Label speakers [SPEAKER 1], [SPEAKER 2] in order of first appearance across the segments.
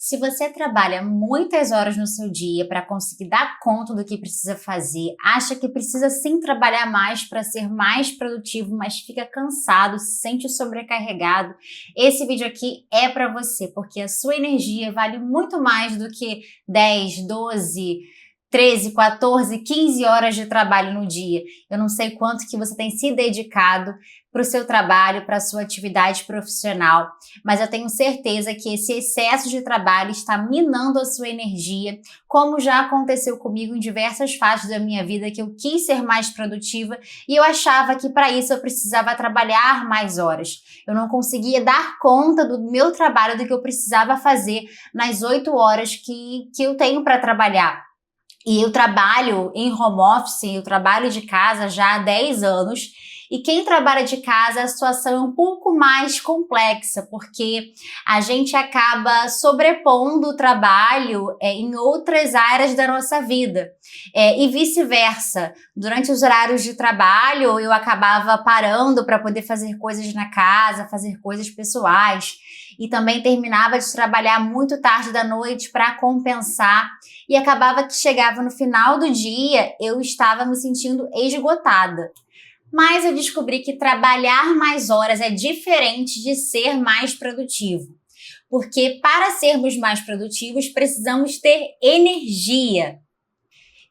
[SPEAKER 1] Se você trabalha muitas horas no seu dia para conseguir dar conta do que precisa fazer, acha que precisa sim trabalhar mais para ser mais produtivo, mas fica cansado, se sente sobrecarregado, esse vídeo aqui é para você, porque a sua energia vale muito mais do que 10, 12, 13, 14, 15 horas de trabalho no dia. Eu não sei quanto que você tem se dedicado para o seu trabalho, para a sua atividade profissional, mas eu tenho certeza que esse excesso de trabalho está minando a sua energia, como já aconteceu comigo em diversas fases da minha vida, que eu quis ser mais produtiva e eu achava que para isso eu precisava trabalhar mais horas. Eu não conseguia dar conta do meu trabalho, do que eu precisava fazer nas 8 horas que eu tenho para trabalhar. E eu trabalho em home office, eu trabalho de casa já há 10 anos, e quem trabalha de casa, a situação é um pouco mais complexa, porque a gente acaba sobrepondo o trabalho em outras áreas da nossa vida, e vice-versa. Durante os horários de trabalho, eu acabava parando para poder fazer coisas na casa, fazer coisas pessoais, e também terminava de trabalhar muito tarde da noite para compensar, e acabava que chegava no final do dia, eu estava me sentindo esgotada. Mas eu descobri que trabalhar mais horas é diferente de ser mais produtivo. Porque para sermos mais produtivos, precisamos ter energia.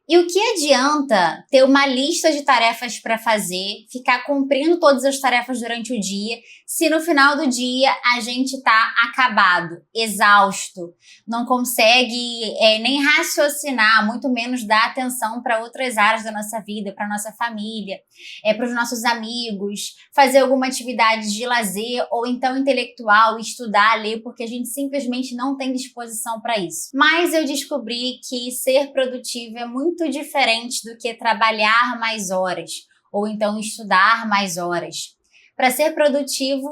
[SPEAKER 1] E o que adianta ter uma lista de tarefas para fazer, ficar cumprindo todas as tarefas durante o dia, se no final do dia a gente está acabado, exausto, não consegue nem raciocinar, muito menos dar atenção para outras áreas da nossa vida, para nossa família, para os nossos amigos, fazer alguma atividade de lazer ou então intelectual, estudar, ler, porque a gente simplesmente não tem disposição para isso. Mas eu descobri que ser produtivo é muito diferente do que trabalhar mais horas ou então estudar mais horas. Para ser produtivo,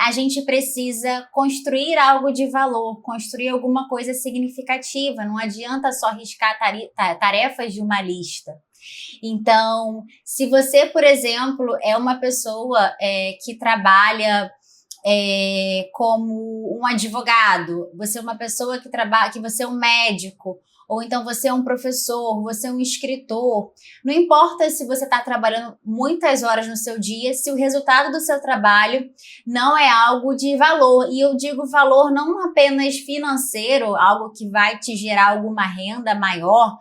[SPEAKER 1] a gente precisa construir algo de valor, construir alguma coisa significativa. Não adianta só riscar tarefas de uma lista. Então, se você, por exemplo, é uma pessoa que trabalha como um advogado, você é uma pessoa que trabalha, que você é um médico, ou então você é um professor, você é um escritor. Não importa se você está trabalhando muitas horas no seu dia, se o resultado do seu trabalho não é algo de valor. E eu digo valor não apenas financeiro, algo que vai te gerar alguma renda maior,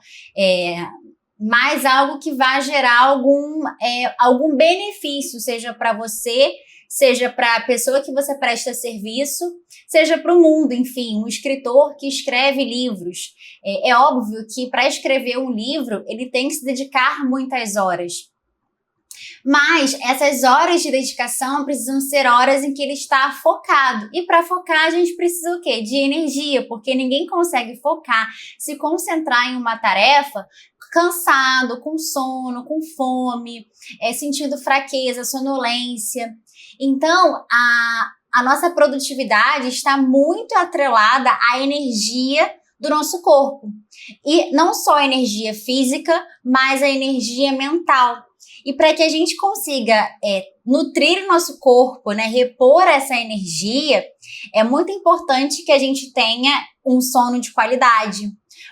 [SPEAKER 1] mas algo que vai gerar algum benefício, seja para você, seja para a pessoa que você presta serviço, seja para o mundo, enfim, um escritor que escreve livros. É óbvio que para escrever um livro, ele tem que se dedicar muitas horas. Mas essas horas de dedicação precisam ser horas em que ele está focado. E para focar, a gente precisa o quê? De energia, porque ninguém consegue focar, se concentrar em uma tarefa cansado, com sono, com fome, sentindo fraqueza, sonolência. Então, a nossa produtividade está muito atrelada à energia do nosso corpo. E não só a energia física, mas a energia mental. E para que a gente consiga nutrir o nosso corpo, né, repor essa energia, é muito importante que a gente tenha um sono de qualidade,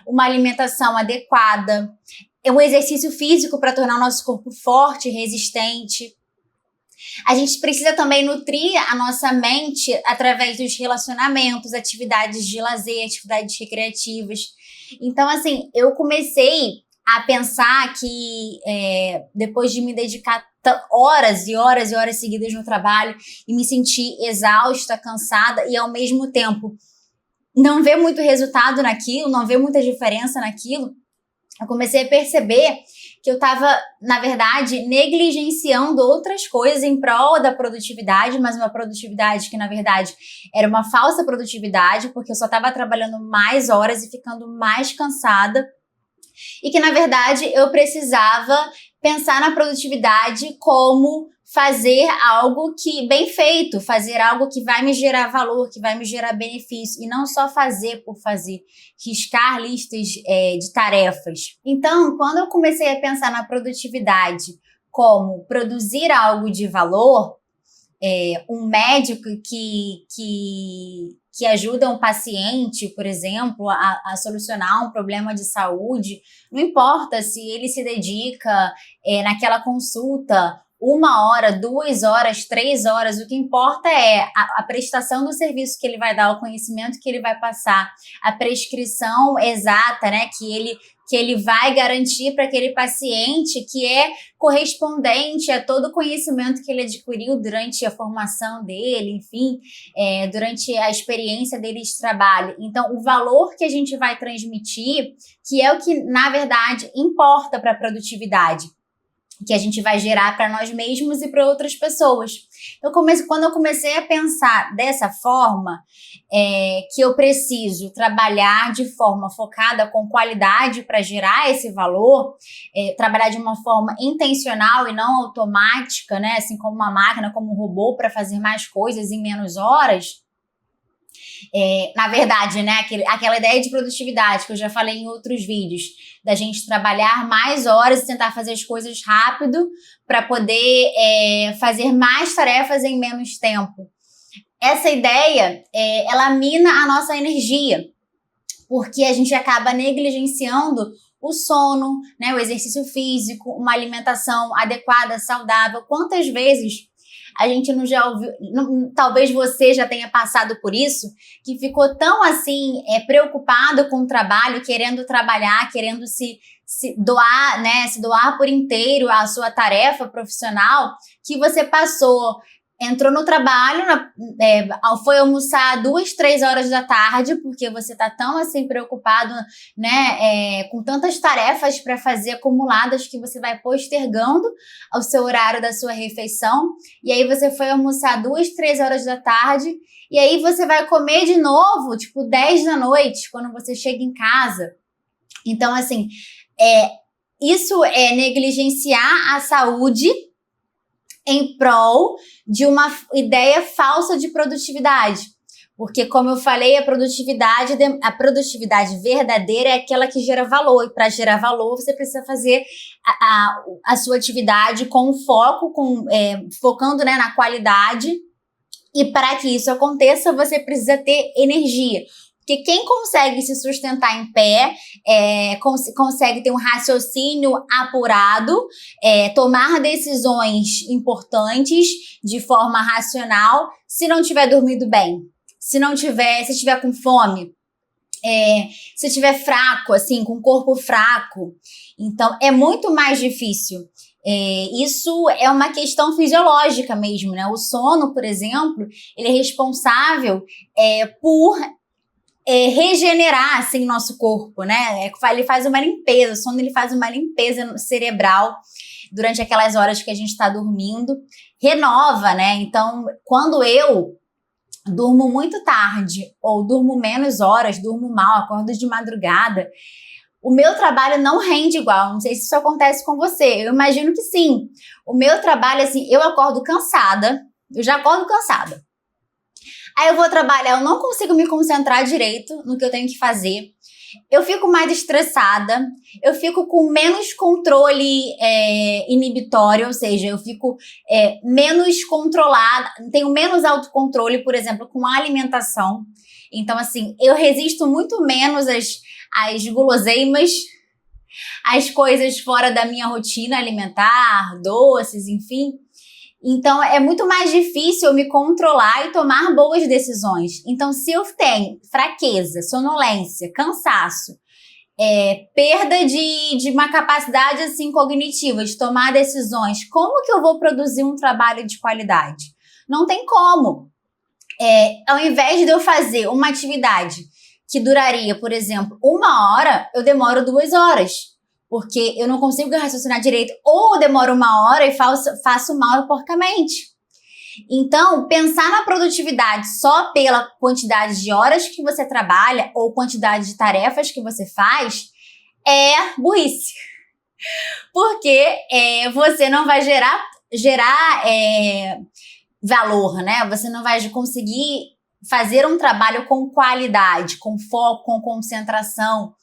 [SPEAKER 1] uma alimentação adequada, um exercício físico para tornar o nosso corpo forte, resistente. A gente precisa também nutrir a nossa mente através dos relacionamentos, atividades de lazer, atividades recreativas. Então, assim, eu comecei a pensar que depois de me dedicar horas e horas e horas seguidas no trabalho e me sentir exausta, cansada e ao mesmo tempo não ver muito resultado naquilo, não ver muita diferença naquilo, eu comecei a perceber que eu estava, na verdade, negligenciando outras coisas em prol da produtividade, mas uma produtividade que, na verdade, era uma falsa produtividade, porque eu só estava trabalhando mais horas e ficando mais cansada, e que, na verdade, eu precisava pensar na produtividade como fazer algo que bem feito, fazer algo que vai me gerar valor, que vai me gerar benefício, e não só fazer por fazer, riscar listas de tarefas. Então, quando eu comecei a pensar na produtividade como produzir algo de valor, um médico que que ajuda um paciente, por exemplo, a solucionar um problema de saúde, não importa se ele se dedica naquela consulta 1 hora, 2 horas, 3 horas, o que importa é a prestação do serviço que ele vai dar, o conhecimento que ele vai passar, a prescrição exata, né, que ele vai garantir para aquele paciente, que é correspondente a todo o conhecimento que ele adquiriu durante a formação dele, enfim, durante a experiência dele de trabalho. Então, o valor que a gente vai transmitir, que é o que, na verdade, importa para a produtividade, que a gente vai gerar para nós mesmos e para outras pessoas. Então, quando eu comecei a pensar dessa forma, que eu preciso trabalhar de forma focada, com qualidade para gerar esse valor, trabalhar de uma forma intencional e não automática, né? Assim como uma máquina, como um robô, para fazer mais coisas em menos horas. Na verdade, né, aquela ideia de produtividade que eu já falei em outros vídeos, da gente trabalhar mais horas e tentar fazer as coisas rápido para poder fazer mais tarefas em menos tempo. Essa ideia, ela mina a nossa energia, porque a gente acaba negligenciando o sono, né, o exercício físico, uma alimentação adequada, saudável. Quantas vezes a gente não já ouviu, talvez você já tenha passado por isso, que ficou tão assim, preocupado com o trabalho, querendo trabalhar, querendo se doar, né, se doar por inteiro à sua tarefa profissional, que você entrou no trabalho, foi almoçar 2, 3 horas da tarde, porque você tá tão assim preocupado, né, com tantas tarefas para fazer acumuladas que você vai postergando ao seu horário da sua refeição, e aí você foi almoçar 2, 3 horas da tarde, e aí você vai comer de novo, tipo 10 da noite, quando você chega em casa. Então, assim, isso é negligenciar a saúde em prol de uma ideia falsa de produtividade. Porque, como eu falei, a produtividade verdadeira é aquela que gera valor. E para gerar valor, você precisa fazer a sua atividade com foco, focando, né, na qualidade. E para que isso aconteça, você precisa ter energia. Porque quem consegue se sustentar em pé, consegue ter um raciocínio apurado, tomar decisões importantes de forma racional, se não tiver dormido bem, se estiver com fome, se estiver fraco, assim, com o corpo fraco. Então, é muito mais difícil. Isso é uma questão fisiológica mesmo, né? O sono, por exemplo, ele é responsável por regenerar, assim, nosso corpo, né? Ele faz uma limpeza, o sono ele faz uma limpeza cerebral durante aquelas horas que a gente está dormindo, renova, né? Então, quando eu durmo muito tarde ou durmo menos horas, durmo mal, acordo de madrugada, o meu trabalho não rende igual. Não sei se isso acontece com você, eu imagino que sim. O meu trabalho, assim, eu acordo cansada, eu já acordo cansada. Aí eu vou trabalhar, eu não consigo me concentrar direito no que eu tenho que fazer. Eu fico mais estressada, eu fico com menos controle inibitório, ou seja, eu fico menos controlada, tenho menos autocontrole, por exemplo, com a alimentação. Então, assim, eu resisto muito menos às guloseimas, às coisas fora da minha rotina alimentar, doces, enfim. Então, é muito mais difícil eu me controlar e tomar boas decisões. Então, se eu tenho fraqueza, sonolência, cansaço, perda de uma capacidade assim, cognitiva de tomar decisões, como que eu vou produzir um trabalho de qualidade? Não tem como. Ao invés de eu fazer uma atividade que duraria, por exemplo, 1 hora, eu demoro 2 horas. Porque eu não consigo raciocinar direito, ou eu demoro 1 hora e faço mal porcamente. Então, pensar na produtividade só pela quantidade de horas que você trabalha ou quantidade de tarefas que você faz é burrice. Porque você não vai gerar valor, né? Você não vai conseguir fazer um trabalho com qualidade, com foco, com concentração,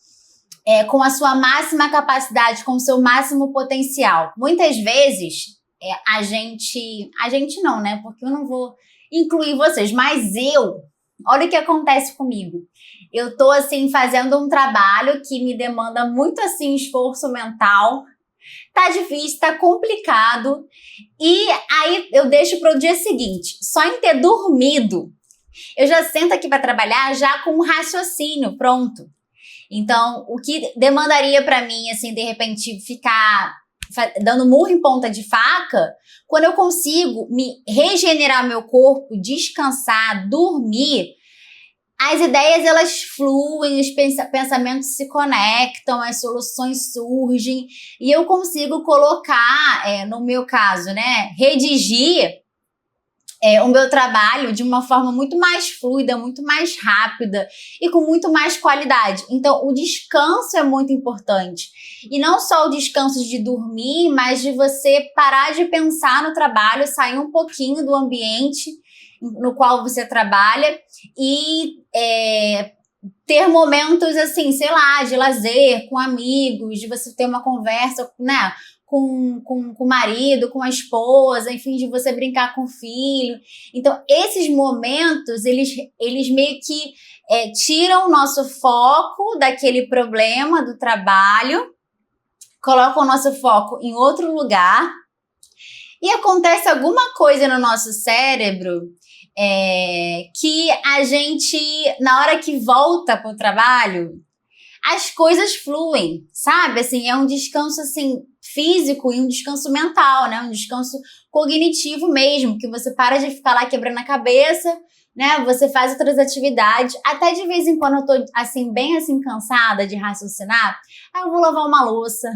[SPEAKER 1] com a sua máxima capacidade, com o seu máximo potencial. Muitas vezes, a gente não, né? Porque eu não vou incluir vocês, mas eu, olha o que acontece comigo. Eu tô, assim, fazendo um trabalho que me demanda muito, assim, esforço mental. Tá difícil, tá complicado. E aí eu deixo para o dia seguinte. Só em ter dormido, eu já sento aqui para trabalhar já com um raciocínio pronto. Então, o que demandaria para mim, assim, de repente, ficar dando murro em ponta de faca, quando eu consigo me regenerar meu corpo, descansar, dormir, as ideias elas fluem, os pensamentos se conectam, as soluções surgem e eu consigo colocar, no meu caso, né, redigir o meu trabalho de uma forma muito mais fluida, muito mais rápida e com muito mais qualidade. Então, o descanso é muito importante. E não só o descanso de dormir, mas de você parar de pensar no trabalho, sair um pouquinho do ambiente no qual você trabalha e ter momentos, assim, sei lá, de lazer, com amigos, de você ter uma conversa, né, com o marido, com a esposa, enfim, de você brincar com o filho. Então, esses momentos, eles meio que tiram o nosso foco daquele problema do trabalho, colocam o nosso foco em outro lugar e acontece alguma coisa no nosso cérebro que a gente, na hora que volta pro trabalho, as coisas fluem, sabe? Assim, é um descanso, assim, físico e um descanso mental, né? Um descanso cognitivo mesmo, que você para de ficar lá quebrando a cabeça, né? Você faz outras atividades. Até de vez em quando eu tô, assim, bem, assim, cansada de raciocinar, aí eu vou lavar uma louça.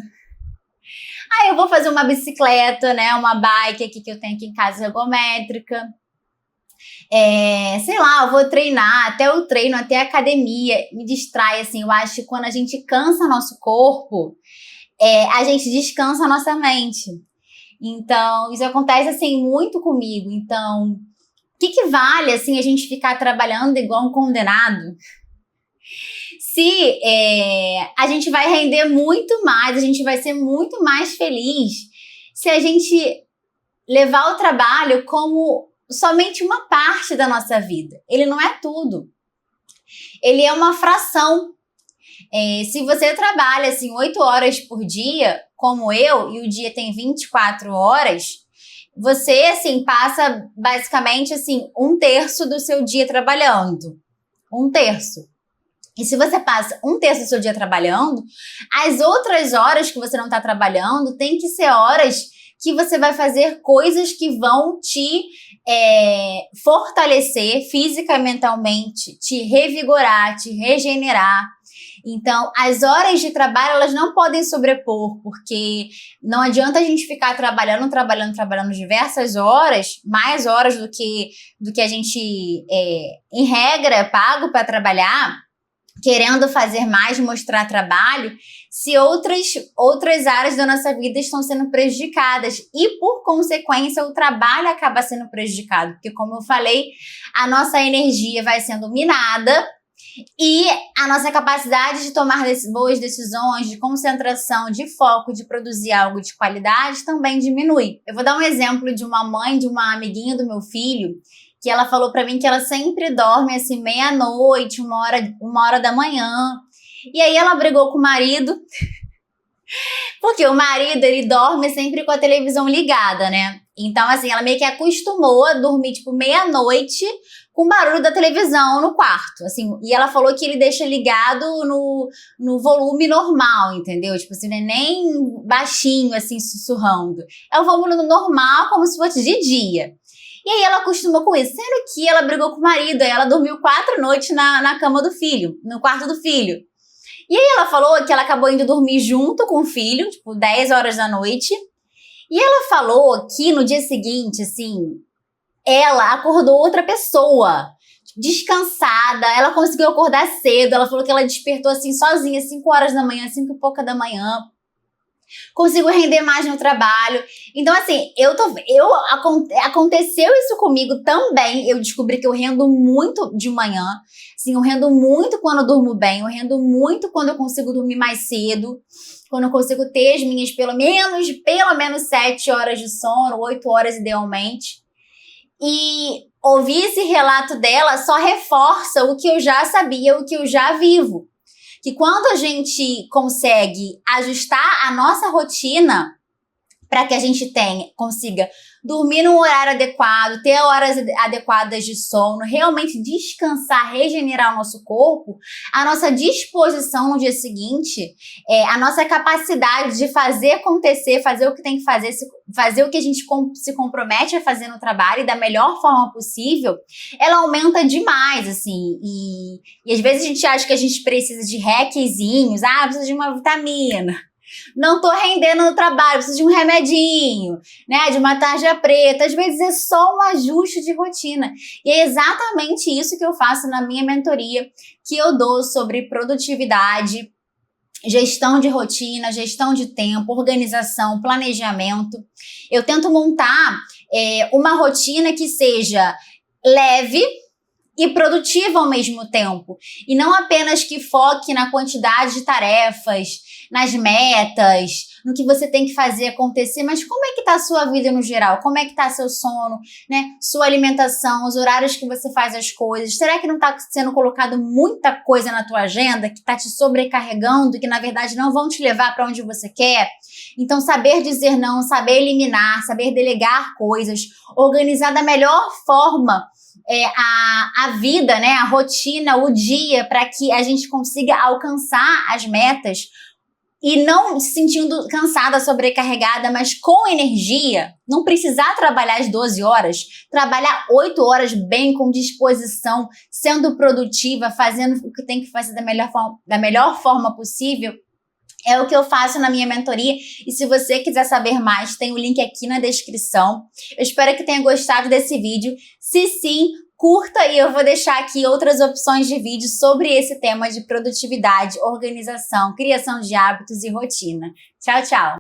[SPEAKER 1] Aí eu vou fazer uma bicicleta, né? Uma bike aqui que eu tenho aqui em casa, ergométrica. Sei lá, eu vou treinar, até o treino, até a academia, me distrai, assim, eu acho que quando a gente cansa nosso corpo, a gente descansa a nossa mente. Então, isso acontece, assim, muito comigo. Então, o que vale, assim, a gente ficar trabalhando igual um condenado? Se a gente vai render muito mais, a gente vai ser muito mais feliz se a gente levar o trabalho como somente uma parte da nossa vida. Ele não é tudo. Ele é uma fração. Se você trabalha assim 8 horas por dia, como eu, e o dia tem 24 horas, você assim passa basicamente assim 1/3 do seu dia trabalhando. 1/3. E se você passa 1/3 do seu dia trabalhando, as outras horas que você não está trabalhando tem que ser horas que você vai fazer coisas que vão te fortalecer física e mentalmente, te revigorar, te regenerar. Então, as horas de trabalho, elas não podem sobrepor, porque não adianta a gente ficar trabalhando diversas horas, mais horas do que a gente, em regra, é pago para trabalhar, querendo fazer mais, mostrar trabalho, se outras áreas da nossa vida estão sendo prejudicadas e, por consequência, o trabalho acaba sendo prejudicado, porque, como eu falei, a nossa energia vai sendo minada e a nossa capacidade de tomar boas decisões, de concentração, de foco, de produzir algo de qualidade também diminui. Eu vou dar um exemplo de uma mãe, de uma amiguinha do meu filho, que ela falou pra mim que ela sempre dorme assim meia-noite, 1 hora da manhã. E aí ela brigou com o marido, porque o marido, ele dorme sempre com a televisão ligada, né? Então, assim, ela meio que acostumou a dormir, tipo, meia-noite com o barulho da televisão no quarto, assim. E ela falou que ele deixa ligado no volume normal, entendeu? Tipo assim, não é nem baixinho, assim, sussurrando. É o volume normal, como se fosse de dia. E aí ela acostumou com isso, sendo que ela brigou com o marido, aí ela dormiu 4 noites na cama do filho, no quarto do filho. E aí ela falou que ela acabou indo dormir junto com o filho, tipo, 10 horas da noite. E ela falou que no dia seguinte, assim, ela acordou outra pessoa, descansada, ela conseguiu acordar cedo, ela falou que ela despertou, assim, sozinha, 5 horas da manhã, 5 e pouca da manhã. Consigo render mais no trabalho. Então, assim, aconteceu isso comigo também. Eu descobri que eu rendo muito de manhã. Assim, eu rendo muito quando eu durmo bem. Eu rendo muito quando eu consigo dormir mais cedo. Quando eu consigo ter as minhas pelo menos 7 horas de sono, 8 horas idealmente. E ouvir esse relato dela só reforça o que eu já sabia, o que eu já vivo. Que quando a gente consegue ajustar a nossa rotina para que a gente consiga dormir num horário adequado, ter horas adequadas de sono, realmente descansar, regenerar o nosso corpo, a nossa disposição no dia seguinte, a nossa capacidade de fazer acontecer, fazer o que tem que fazer, fazer o que a gente se compromete a fazer no trabalho e da melhor forma possível, ela aumenta demais, assim. E às vezes a gente acha que a gente precisa de hackzinhos, precisa de uma vitamina. Não tô rendendo no trabalho, preciso de um remedinho, né? De uma tarja preta. Às vezes é só um ajuste de rotina. E é exatamente isso que eu faço na minha mentoria, que eu dou sobre produtividade, gestão de rotina, gestão de tempo, organização, planejamento. Eu tento montar uma rotina que seja leve e produtiva ao mesmo tempo. E não apenas que foque na quantidade de tarefas, nas metas, no que você tem que fazer acontecer, mas como é que tá a sua vida no geral? Como é que tá seu sono, né? Sua alimentação, os horários que você faz as coisas. Será que não tá sendo colocado muita coisa na tua agenda que tá te sobrecarregando, que na verdade não vão te levar para onde você quer? Então, saber dizer não, saber eliminar, saber delegar coisas, organizar da melhor forma a vida, né, a rotina, o dia, para que a gente consiga alcançar as metas e não se sentindo cansada, sobrecarregada, mas com energia, não precisar trabalhar as 12 horas, trabalhar 8 horas bem, com disposição, sendo produtiva, fazendo o que tem que fazer da melhor forma possível. É o que eu faço na minha mentoria, e se você quiser saber mais, tem o link aqui na descrição. Eu espero que tenha gostado desse vídeo. Se sim, curta, e eu vou deixar aqui outras opções de vídeos sobre esse tema de produtividade, organização, criação de hábitos e rotina. Tchau, tchau!